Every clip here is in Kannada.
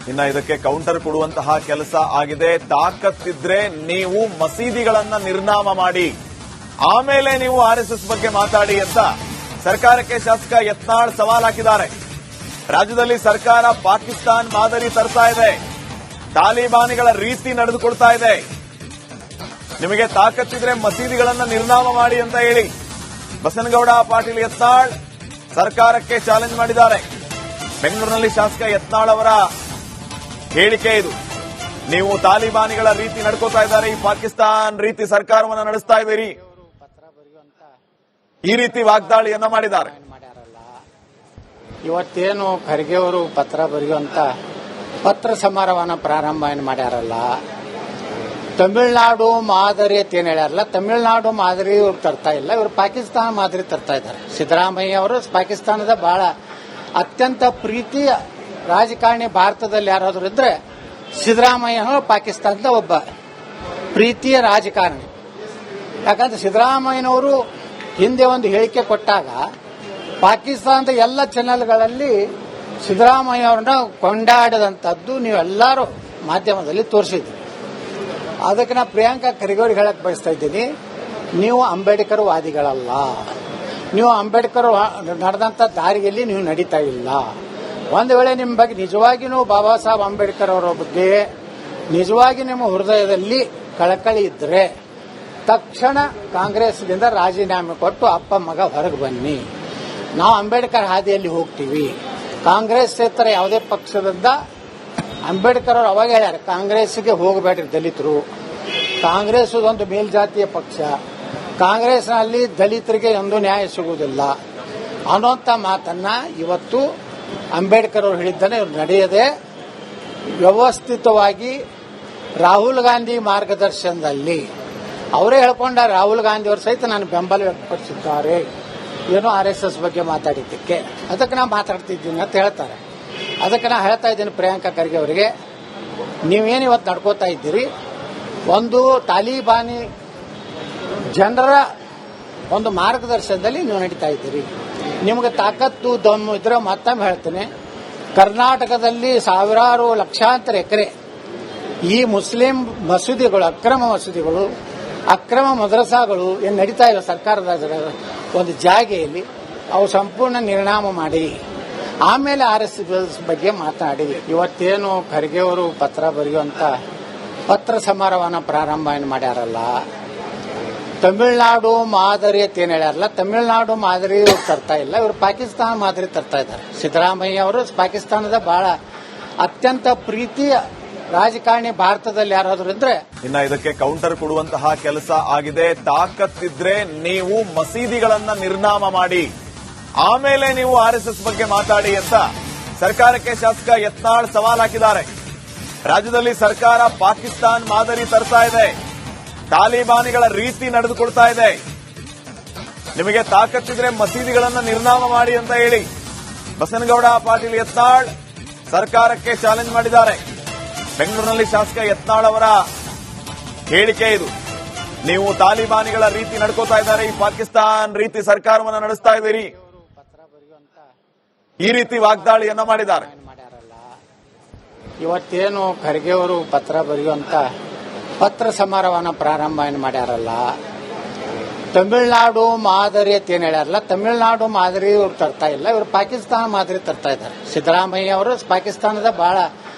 ಇನ್ನ ಇದಕ್ಕೆ ಕೌಂಟರ್ ಕೊಡುವಂತಹ ಕೆಲಸ ಆಗಿದೆ. ತಾಕತ್ತಿದ್ರೆ ನೀವು ಮಸೀದಿಗಳನ್ನ ನಿರ್ನಾಮ ಮಾಡಿ, ಆಮೇಲೆ ನೀವು ಆರ್ಎಸ್ಎಸ್ ಬಗ್ಗೆ ಮಾತಾಡಿ ಅಂತ ಸರ್ಕಾರಕ್ಕೆ ಶಾಸಕ ಯತ್ನಾಳ್ ಸವಾಲ್ ಹಾಕಿದ್ದಾರೆ. ರಾಜ್ಯದಲ್ಲಿ ಸರ್ಕಾರ ಪಾಕಿಸ್ತಾನ್ ಮಾದರಿ ತರ್ತಾ ಇದೆ, ತಾಲಿಬಾನಿಗಳ ರೀತಿ ನಡೆದುಕೊಳ್ತಾ ಇದೆ. ನಿಮಗೆ ತಾಕತ್ತಿದ್ರೆ ಮಸೀದಿಗಳನ್ನ ನಿರ್ನಾಮ ಮಾಡಿ ಅಂತ ಹೇಳಿ ಬಸನಗೌಡ ಪಾಟೀಲ್ ಯತ್ನಾಳ್ ಸರ್ಕಾರಕ್ಕೆ ಚಾಲೆಂಜ್ ಮಾಡಿದ್ದಾರೆ. ಬೆಂಗಳೂರಿನಲ್ಲಿ ಶಾಸಕ ಯತ್ನಾಳ್ ಅವರ ಹೇಳಿಕೆ ಇದು. ನೀವು ತಾಲಿಬಾನಿಗಳ ರೀತಿ ನಡ್ಕೋತಾ ಇದ್ದಾರೆ, ಈ ಪಾಕಿಸ್ತಾನ್ ರೀತಿ ಸರ್ಕಾರವನ್ನು ನಡೆಸ್ತಾ ಇದ್ದೀರಿ, ಈ ರೀತಿ ವಾಗ್ದಾಳಿಯನ್ನ ಮಾಡಿದ್ದಾರೆ. ಇವತ್ತೇನು ಖರ್ಗೆ ಅವರು ಪತ್ರ ಬರೆಯುವಂತ ಪತ್ರ ಸಮಾರಂಭನ ಪ್ರಾರಂಭ ಏನು ಮಾಡ್ಯಾರಲ್ಲ, ತಮಿಳುನಾಡು ಮಾದರಿ ಅಂತ ಏನ್ ಹೇಳ್ಯಾರಲ್ಲ, ತಮಿಳುನಾಡು ಮಾದರಿ ಇವ್ರು ತರ್ತಾ ಇಲ್ಲ, ಇವರು ಪಾಕಿಸ್ತಾನ ಮಾದರಿ ತರ್ತಾ ಇದ್ದಾರೆ. ಸಿದ್ದರಾಮಯ್ಯ ಅವರು ಪಾಕಿಸ್ತಾನದ ಬಹಳ ಅತ್ಯಂತ ಪ್ರೀತಿಯ ರಾಜಕಾರಣಿ ಭಾರತದಲ್ಲಿ ಯಾರಾದರೂ ಇದ್ರೆ ಸಿದ್ದರಾಮಯ್ಯ ಪಾಕಿಸ್ತಾನದ ಒಬ್ಬ ಪ್ರೀತಿಯ ರಾಜಕಾರಣಿ. ಯಾಕಂದ್ರೆ ಸಿದ್ದರಾಮಯ್ಯನವರು ಹಿಂದೆ ಒಂದು ಹೇಳಿಕೆ ಕೊಟ್ಟಾಗ ಪಾಕಿಸ್ತಾನದ ಎಲ್ಲ ಚಾನೆಲ್ಗಳಲ್ಲಿ ಸಿದ್ದರಾಮಯ್ಯ ಅವ್ರನ್ನ ಕೊಂಡಾಡದಂತದ್ದು ನೀವೆಲ್ಲರೂ ಮಾಧ್ಯಮದಲ್ಲಿ ತೋರಿಸಿದ್ರಿ. ಅದಕ್ಕೆ ನಾ ಪ್ರಿಯಾಂಕಾ ಖರ್ಗೆ ಹೇಳಕ್ ಬಯಸ್ತಾ ಇದ್ದೀನಿ, ನೀವು ಅಂಬೇಡ್ಕರ್ ವಾದಿಗಳಲ್ಲ, ನೀವು ಅಂಬೇಡ್ಕರ್ ನಡೆದಂತ ದಾರಿಯಲ್ಲಿ ನೀವು ನಡೀತಾ ಇಲ್ಲ. ಒಂದು ವೇಳೆ ನಿಮ್ಮ ಬಗ್ಗೆ ನಿಜವಾಗಿಯೂ ಬಾಬಾ ಸಾಹೇಬ್ ಅಂಬೇಡ್ಕರ್ ಅವರ ಬಗ್ಗೆ ನಿಜವಾಗಿ ನಿಮ್ಮ ಹೃದಯದಲ್ಲಿ ಕಳಕಳಿ ಇದ್ರೆ ತಕ್ಷಣ ಕಾಂಗ್ರೆಸ್ನಿಂದ ರಾಜೀನಾಮೆ ಕೊಟ್ಟು ಅಪ್ಪ ಮಗ ಹೊರಗೆ ಬನ್ನಿ. ನಾವು ಅಂಬೇಡ್ಕರ್ ಹಾದಿಯಲ್ಲಿ ಹೋಗ್ತೀವಿ. ಕಾಂಗ್ರೆಸ್ ಕ್ಷೇತ್ರ ಯಾವುದೇ ಪಕ್ಷದಿಂದ ಅಂಬೇಡ್ಕರ್ ಅವರು ಅವಾಗ ಹೇಳ್ಯಾರ, ಕಾಂಗ್ರೆಸ್ಗೆ ಹೋಗಬೇಡ್ರಿ ದಲಿತರು, ಕಾಂಗ್ರೆಸ್ ಒಂದು ಮೇಲ್ಜಾತಿಯ ಪಕ್ಷ, ಕಾಂಗ್ರೆಸ್ನಲ್ಲಿ ದಲಿತರಿಗೆ ಒಂದು ನ್ಯಾಯ ಸಿಗುವುದಿಲ್ಲ ಅನ್ನೋಂಥ ಮಾತನ್ನ ಇವತ್ತು ಅಂಬೇಡ್ಕರ್ ಅವರು ಹೇಳಿದ್ದಾನೆ. ಇವ್ರು ನಡೆಯದೆ ವ್ಯವಸ್ಥಿತವಾಗಿ ರಾಹುಲ್ ಗಾಂಧಿ ಮಾರ್ಗದರ್ಶನದಲ್ಲಿ ಅವರೇ ಹೇಳ್ಕೊಂಡ, ರಾಹುಲ್ ಗಾಂಧಿ ಅವರು ಸಹಿತ ನಾನು ಬೆಂಬಲ ವ್ಯಕ್ತಪಡಿಸಿದ್ದಾರೆ ಏನೋ ಆರ್ಎಸ್ಎಸ್ ಬಗ್ಗೆ ಮಾತಾಡಿದ್ದಕ್ಕೆ, ಅದಕ್ಕೆ ನಾ ಮಾತಾಡ್ತಿದ್ದೀನಿ ಅಂತ ಹೇಳ್ತಾರೆ. ಅದಕ್ಕೆ ನಾ ಹೇಳ್ತಾ ಇದ್ದೀನಿ ಪ್ರಿಯಾಂಕಾ ಖರ್ಗೆ ಅವರಿಗೆ, ನೀವೇನು ಇವತ್ತು ನಡ್ಕೋತಾ ಇದ್ದೀರಿ, ಒಂದು ತಾಲಿಬಾನಿ ಜನರ ಒಂದು ಮಾರ್ಗದರ್ಶನದಲ್ಲಿ ನೀವು ನಡೀತಾ ಇದ್ದೀರಿ. ನಿಮಗೆ ತಾಕತ್ತು ದಮ್ಮು ಇದ್ರೆ ಮತ್ತೊಮ್ಮೆ ಹೇಳ್ತೇನೆ, ಕರ್ನಾಟಕದಲ್ಲಿ ಸಾವಿರಾರು ಲಕ್ಷಾಂತರ ಎಕರೆ ಈ ಮುಸ್ಲಿಂ ಮಸೂದಿಗಳು, ಅಕ್ರಮ ಮಸೂದಿಗಳು, ಅಕ್ರಮ ಮದ್ರಸಾಗಳು ಏನು ನಡೀತಾ ಇವೆ ಸರ್ಕಾರದ ಒಂದು ಜಾಗೆಯಲ್ಲಿ, ಅವು ಸಂಪೂರ್ಣ ನಿರ್ನಾಮ ಮಾಡಿ ಆಮೇಲೆ ಆರ್ಎಸ್ಎಸ್ ಬಗ್ಗೆ ಮಾತನಾಡಿ. ಇವತ್ತೇನು ಖರ್ಗೆ ಅವರು ಪತ್ರ ಬರೆಯುವಂತ ಪತ್ರ ಸಮಾರಂಭನ ಪ್ರಾರಂಭ ಏನು ಮಾಡ್ಯಾರಲ್ಲ, ತಮಿಳುನಾಡು ಮಾದರಿ ಅಂತ ಏನ್ ಹೇಳ್ಯಾರಲ್ಲ, ತಮಿಳುನಾಡು ಮಾದರಿ ಇವ್ರು ತರ್ತಾ ಇಲ್ಲ, ಇವರು ಪಾಕಿಸ್ತಾನ ಮಾದರಿ ತರ್ತಾ ಇದ್ದಾರೆ. ಸಿದ್ದರಾಮಯ್ಯ ಅವರು ಪಾಕಿಸ್ತಾನದ ಬಹಳ ಅತ್ಯಂತ ಪ್ರೀತಿಯ ರಾಜಕಾರಣಿ ಭಾರತದಲ್ಲಿ ಯಾರಾದರೂ ಇದ್ರೆ. ಇನ್ನ ಇದಕ್ಕೆ ಕೌಂಟರ್ ಕೊಡುವಂತಹ ಕೆಲಸ ಆಗಿದೆ. ತಾಕತ್ತಿದ್ರೆ ನೀವು ಮಸೀದಿಗಳನ್ನ ನಿರ್ನಾಮ ಮಾಡಿ, ಆಮೇಲೆ ನೀವು ಆರ್ಎಸ್ಎಸ್ ಬಗ್ಗೆ ಮಾತಾಡಿ ಅಂತ ಸರ್ಕಾರಕ್ಕೆ ಶಾಸಕ ಯತ್ನಾಳ್ ಸವಾಲ್ ಹಾಕಿದ್ದಾರೆ. ರಾಜ್ಯದಲ್ಲಿ ಸರ್ಕಾರ ಪಾಕಿಸ್ತಾನ್ ಮಾದರಿ ತರ್ತಾ ಇದೆ, ತಾಲಿಬಾನಿಗಳ ರೀತಿ ನಡೆದುಕೊಳ್ತಾ ಇದೆ. ನಿಮಗೆ ತಾಕತ್ತಿದ್ರೆ ಮಸೀದಿಗಳನ್ನ ನಿರ್ನಾಮ ಮಾಡಿ ಅಂತ ಹೇಳಿ ಬಸನಗೌಡ ಪಾಟೀಲ್ ಯತ್ನಾಳ್ ಸರ್ಕಾರಕ್ಕೆ ಚಾಲೆಂಜ್ ಮಾಡಿದ್ದಾರೆ. ಬೆಂಗಳೂರಿನಲ್ಲಿ ಶಾಸಕ ಯತ್ನಾಳ್ ಅವರ ಹೇಳಿಕೆ ಇದು. ನೀವು ತಾಲಿಬಾನಿಗಳ ರೀತಿ ನಡ್ಕೋತಾ ಇದ್ದಾರೆ, ಈ ಪಾಕಿಸ್ತಾನ್ ರೀತಿ ಸರ್ಕಾರವನ್ನು ನಡೆಸ್ತಾ ಇದ್ದೀರಿ, ಈ ರೀತಿ ವಾಗ್ದಾಳಿಯನ್ನ ಮಾಡಿದ್ದಾರೆ. ಇವತ್ತೇನು ಖರ್ಗೆ ಅವರು ಪತ್ರ ಬರೆಯುವಂತ ಪತ್ರ ಸಮಾರಂಭನ ಪ್ರಾರಂಭ ಏನು ಮಾಡ್ಯಾರಲ್ಲ, ತಮಿಳುನಾಡು ಮಾದರಿ ಅಂತ ಏನ್ ಹೇಳ್ಯಾರಲ್ಲ, ತಮಿಳುನಾಡು ಮಾದರಿ ಇವ್ರು ತರ್ತಾ ಇಲ್ಲ, ಇವರು ಪಾಕಿಸ್ತಾನ ಮಾದರಿ ತರ್ತಾ ಇದ್ದಾರೆ. ಸಿದ್ದರಾಮಯ್ಯ ಅವರು ಪಾಕಿಸ್ತಾನದ ಬಹಳ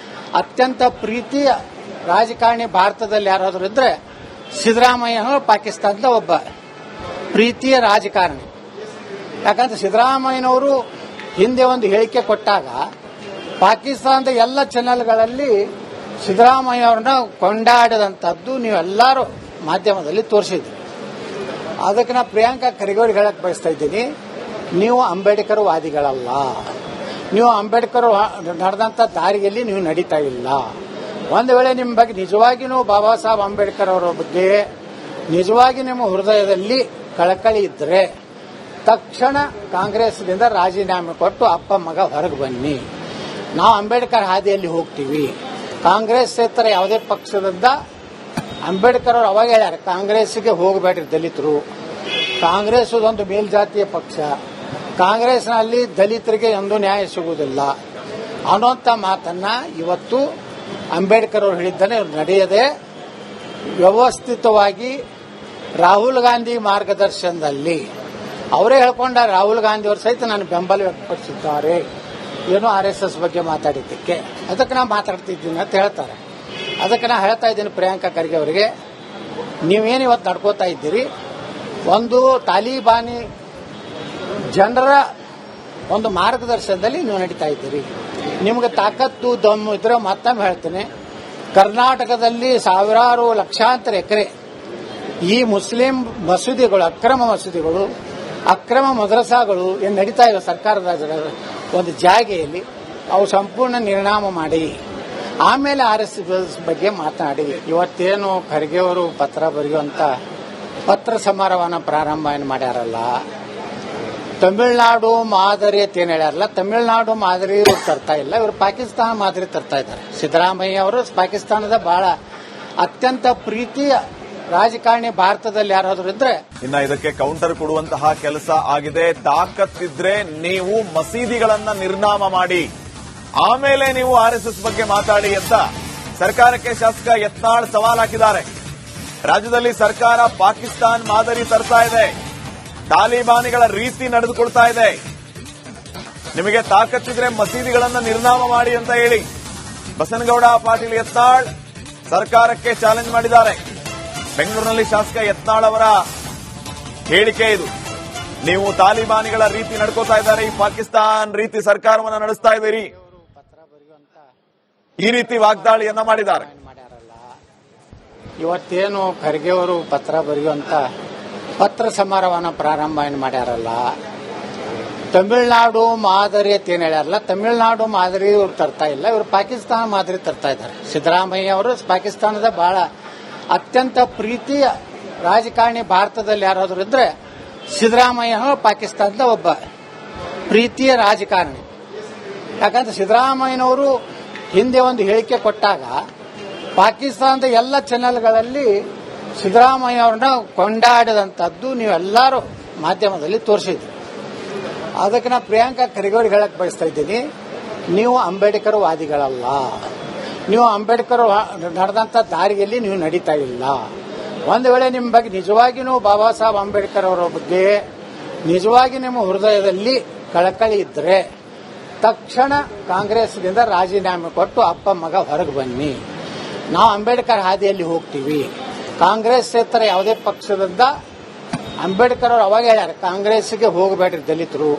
ಅತ್ಯಂತ ಪ್ರೀತಿಯ ರಾಜಕಾರಣಿ ಭಾರತದಲ್ಲಿ ಯಾರಾದರೂ ಇದ್ರೆ ಸಿದ್ದರಾಮಯ್ಯ ಪಾಕಿಸ್ತಾನದ ಒಬ್ಬ ಪ್ರೀತಿಯ ರಾಜಕಾರಣಿ. ಯಾಕಂದ್ರೆ ಸಿದ್ದರಾಮಯ್ಯನವರು ಹಿಂದೆ ಒಂದು ಹೇಳಿಕೆ ಕೊಟ್ಟಾಗ ಪಾಕಿಸ್ತಾನದ ಎಲ್ಲ ಚಾನೆಲ್ಗಳಲ್ಲಿ ಸಿದ್ದರಾಮಯ್ಯ ಅವ್ರನ್ನ ಕೊಂಡಾಡದಂತದ್ದು ನೀವೆಲ್ಲರೂ ಮಾಧ್ಯಮದಲ್ಲಿ ತೋರಿಸಿದ್ರಿ. ಅದಕ್ಕೆ ನಾ ಪ್ರಿಯಾಂಕಾ ಖರ್ಗೆ ಹೇಳಕ್ ಬಯಸ್ತಾ ಇದ್ದೀನಿ, ನೀವು ಅಂಬೇಡ್ಕರ್ ವಾದಿಗಳಲ್ಲ, ನೀವು ಅಂಬೇಡ್ಕರ್ ನಡೆದಂತ ದಾರಿಯಲ್ಲಿ ನೀವು ನಡೀತಾ ಇಲ್ಲ. ಒಂದು ವೇಳೆ ನಿಮ್ಮ ಬಗ್ಗೆ ನಿಜವಾಗಿಯೂ ಬಾಬಾ ಸಾಹೇಬ್ ಅಂಬೇಡ್ಕರ್ ಅವರ ಬಗ್ಗೆ ನಿಜವಾಗಿ ನಿಮ್ಮ ಹೃದಯದಲ್ಲಿ ಕಳಕಳಿ ಇದ್ರೆ ತಕ್ಷಣ ಕಾಂಗ್ರೆಸ್ನಿಂದ ರಾಜೀನಾಮೆ ಕೊಟ್ಟು ಅಪ್ಪ ಮಗ ಹೊರಗೆ ಬನ್ನಿ. ನಾವು ಅಂಬೇಡ್ಕರ್ ಹಾದಿಯಲ್ಲಿ ಹೋಗ್ತೀವಿ. ಕಾಂಗ್ರೆಸ್ ಕ್ಷೇತ್ರ ಯಾವುದೇ ಪಕ್ಷದಿಂದ ಅಂಬೇಡ್ಕರ್ ಅವರು ಅವಾಗ ಹೇಳ್ಯಾರ, ಕಾಂಗ್ರೆಸ್ಗೆ ಹೋಗಬೇಡ್ರಿ ದಲಿತರು, ಕಾಂಗ್ರೆಸ್ ಒಂದು ಮೇಲ್ಜಾತಿಯ ಪಕ್ಷ, ಕಾಂಗ್ರೆಸ್ನಲ್ಲಿ ದಲಿತರಿಗೆ ಒಂದು ನ್ಯಾಯ ಸಿಗುವುದಿಲ್ಲ ಅನ್ನೋಂಥ ಮಾತನ್ನ ಇವತ್ತು ಅಂಬೇಡ್ಕರ್ ಅವರು ಹೇಳಿದ್ದಾನೆ ನಡೆಯದೆ ವ್ಯವಸ್ಥಿತವಾಗಿ ರಾಹುಲ್ ಗಾಂಧಿ ಮಾರ್ಗದರ್ಶನದಲ್ಲಿ ಅವರೇ ಹೇಳ್ಕೊಂಡ ರಾಹುಲ್ ಗಾಂಧಿ ಅವರು ಸಹಿತ ನಾನು ಬೆಂಬಲ ವ್ಯಕ್ತಪಡಿಸಿದ್ದಾರೆ ಏನೋ RSS ಬಗ್ಗೆ ಮಾತಾಡಿದ್ದಕ್ಕೆ, ಅದಕ್ಕೆ ನಾನು ಮಾತಾಡ್ತಿದ್ದೀನಿ ಅಂತ ಹೇಳ್ತಾರೆ. ಅದಕ್ಕೆ ನಾನು ಹೇಳ್ತಾ ಇದ್ದೀನಿ ಪ್ರಿಯಾಂಕಾ ಖರ್ಗೆ ಅವರಿಗೆ, ನೀವೇನು ಇವತ್ತು ನಡ್ಕೋತಾ ಇದ್ದೀರಿ, ಒಂದು ತಾಲಿಬಾನಿ ಜನರ ಒಂದು ಮಾರ್ಗದರ್ಶನದಲ್ಲಿ ನೀವು ನಡೀತಾ ಇದ್ದೀರಿ. ನಿಮ್ಗೆ ತಾಕತ್ತು ದಮ್ಮು ಇದ್ರೆ ಮತ್ತೊಮ್ಮೆ ಹೇಳ್ತೇನೆ, ಕರ್ನಾಟಕದಲ್ಲಿ ಸಾವಿರಾರು ಲಕ್ಷಾಂತರ ಎಕರೆ ಈ ಮುಸ್ಲಿಂ ಮಸೂದಿಗಳು, ಅಕ್ರಮ ಮಸೂದಿಗಳು, ಅಕ್ರಮ ಮದ್ರಸಾಗಳು ಏನು ನಡೀತಾ ಇವೆ ಸರ್ಕಾರದ ಒಂದು ಜಾಗೆಯಲ್ಲಿ, ಅವು ಸಂಪೂರ್ಣ ನಿರ್ನಾಮ ಮಾಡಿ ಆಮೇಲೆ RSS ಬಗ್ಗೆ ಮಾತನಾಡಿ. ಇವತ್ತೇನು ಖರ್ಗೆ ಅವರು ಪತ್ರ ಬರೆಯುವಂತ ಪತ್ರ ಸಮಾರೋಹನ ಪ್ರಾರಂಭ ಏನು ಮಾಡ್ಯಾರಲ್ಲ, ತಮಿಳುನಾಡು ಮಾದರಿ ಅಂತ ಏನು ಹೇಳ್ಯಾರಲ್ಲ, ತಮಿಳುನಾಡು ಮಾದರಿ ಇವ್ರು ತರ್ತಾ ಇಲ್ಲ, ಇವರು ಪಾಕಿಸ್ತಾನ ಮಾದರಿ ತರ್ತಾ ಇದ್ದಾರೆ. ಸಿದ್ದರಾಮಯ್ಯ ಅವರು ಪಾಕಿಸ್ತಾನದ ಬಹಳ ಅತ್ಯಂತ ಪ್ರೀತಿಯ ರಾಜಕಾರಣಿ ಭಾರತದಲ್ಲಿ ಯಾರಾದರೂ ಇದ್ರೆ. ಇನ್ನ ಇದಕ್ಕೆ ಕೌಂಟರ್ ಕೊಡುವಂತಹ ಕೆಲಸ ಆಗಿದೆ. ತಾಕತ್ತಿದ್ರೆ ನೀವು ಮಸೀದಿಗಳನ್ನ ನಿರ್ನಾಮ ಮಾಡಿ, ಆಮೇಲೆ ನೀವು RSS ಬಗ್ಗೆ ಮಾತಾಡಿ ಅಂತ ಸರ್ಕಾರಕ್ಕೆ ಶಾಸಕ ಯತ್ನಾಳ್ ಸವಾಲ್ ಹಾಕಿದ್ದಾರೆ. ರಾಜ್ಯದಲ್ಲಿ ಸರ್ಕಾರ ಪಾಕಿಸ್ತಾನ್ ಮಾದರಿ ತರ್ತಾ ಇದೆ, ತಾಲಿಬಾನಿಗಳ ರೀತಿ ನಡೆದುಕೊಳ್ತಾ ಇದೆ. ನಿಮಗೆ ತಾಕತ್ತಿದ್ರೆ ಮಸೀದಿಗಳನ್ನ ನಿರ್ನಾಮ ಮಾಡಿ ಅಂತ ಹೇಳಿ ಬಸನಗೌಡ ಪಾಟೀಲ್ ಯತ್ನಾಳ್ ಸರ್ಕಾರಕ್ಕೆ ಚಾಲೆಂಜ್ ಮಾಡಿದ್ದಾರೆ. ಬೆಂಗಳೂರಿನಲ್ಲಿ ಶಾಸಕ ಯತ್ನಾಳ್ ಅವರ ಹೇಳಿಕೆ ಇದು. ನೀವು ತಾಲಿಬಾನಿಗಳ ರೀತಿ ನಡ್ಕೋತಾ ಇದ್ದಾರೆ, ಈ ಪಾಕಿಸ್ತಾನ್ ರೀತಿ ಸರ್ಕಾರವನ್ನ ನಡೆಸ್ತಾ ಇದ್ದೀರಿ, ಈ ರೀತಿ ವಾಗ್ದಾಳಿಯನ್ನ ಮಾಡಿದ್ದಾರೆ. ಇವತ್ತೇನು ಖರ್ಗೆ ಅವರು ಪತ್ರ ಬರೆಯುವಂತ ಪತ್ರ ಸಮಾರೋಹನ ಪ್ರಾರಂಭ ಏನು ಮಾಡ್ಯಾರಲ್ಲ, ತಮಿಳುನಾಡು ಮಾದರಿ ಅಂತ ಏನು ಹೇಳ್ಯಾರಲ್ಲ, ತಮಿಳುನಾಡು ಮಾದರಿ ಇವ್ರು ತರ್ತಾ ಇಲ್ಲ, ಇವರು ಪಾಕಿಸ್ತಾನ ಮಾದರಿ ತರ್ತಾ ಇದ್ದಾರೆ. ಸಿದ್ದರಾಮಯ್ಯ ಅವರು ಪಾಕಿಸ್ತಾನದ ಬಹಳ ಅತ್ಯಂತ ಪ್ರೀತಿಯ ರಾಜಕಾರಣಿ ಭಾರತದಲ್ಲಿ ಯಾರಾದರೂ ಇದ್ರೆ ಸಿದ್ದರಾಮಯ್ಯ ಅವರು ಪಾಕಿಸ್ತಾನದ ಒಬ್ಬ ಪ್ರೀತಿಯ ರಾಜಕಾರಣಿ. ಯಾಕಂದ್ರೆ ಸಿದ್ದರಾಮಯ್ಯನವರು ಹಿಂದೆ ಒಂದು ಹೇಳಿಕೆ ಕೊಟ್ಟಾಗ ಪಾಕಿಸ್ತಾನದ ಎಲ್ಲ ಚಾನೆಲ್ಗಳಲ್ಲಿ ಸಿದ್ದರಾಮಯ್ಯ ಅವ್ರನ್ನ ಕೊಂಡಾಡಿದಂಥದ್ದು ನೀವೆಲ್ಲರೂ ಮಾಧ್ಯಮದಲ್ಲಿ ತೋರಿಸಿದ್ರಿ. ಅದಕ್ಕೆ ನಾನು ಪ್ರಿಯಾಂಕಾ ಖರ್ಗೆ ಅವ್ರಿಗೆ ಹೇಳಕ್ ಬಯಸ್ತಾ ಇದ್ದೀನಿ, ನೀವು ಅಂಬೇಡ್ಕರ್ ವಾದಿಗಳಲ್ಲ, ನೀವು ಅಂಬೇಡ್ಕರ್ ನಡೆದಂತ ದಾರಿಯಲ್ಲಿ ನೀವು ನಡೀತಾ ಇಲ್ಲ. ಒಂದು ವೇಳೆ ನಿಮ್ಮ ಬಗ್ಗೆ ನಿಜವಾಗಿಯೂ ಬಾಬಾ ಸಾಹೇಬ್ ಅಂಬೇಡ್ಕರ್ ಅವರ ಬಗ್ಗೆ ನಿಜವಾಗಿ ನಿಮ್ಮ ಹೃದಯದಲ್ಲಿ ಕಳಕಳಿ ಇದ್ರೆ ತಕ್ಷಣ ಕಾಂಗ್ರೆಸ್ನಿಂದ ರಾಜೀನಾಮೆ ಕೊಟ್ಟು ಅಪ್ಪ ಮಗ ಹೊರಗೆ ಬನ್ನಿ. ನಾವು ಅಂಬೇಡ್ಕರ್ ಹಾದಿಯಲ್ಲಿ ಹೋಗ್ತೀವಿ. ಕಾಂಗ್ರೆಸ್ ಯಾವುದೇ ಪಕ್ಷದಿಂದ ಅಂಬೇಡ್ಕರ್ ಅವರು ಅವಾಗ ಹೇಳ್ಯಾರ, ಕಾಂಗ್ರೆಸ್ಗೆ ಹೋಗಬೇಡ್ರಿ ದಲಿತರು,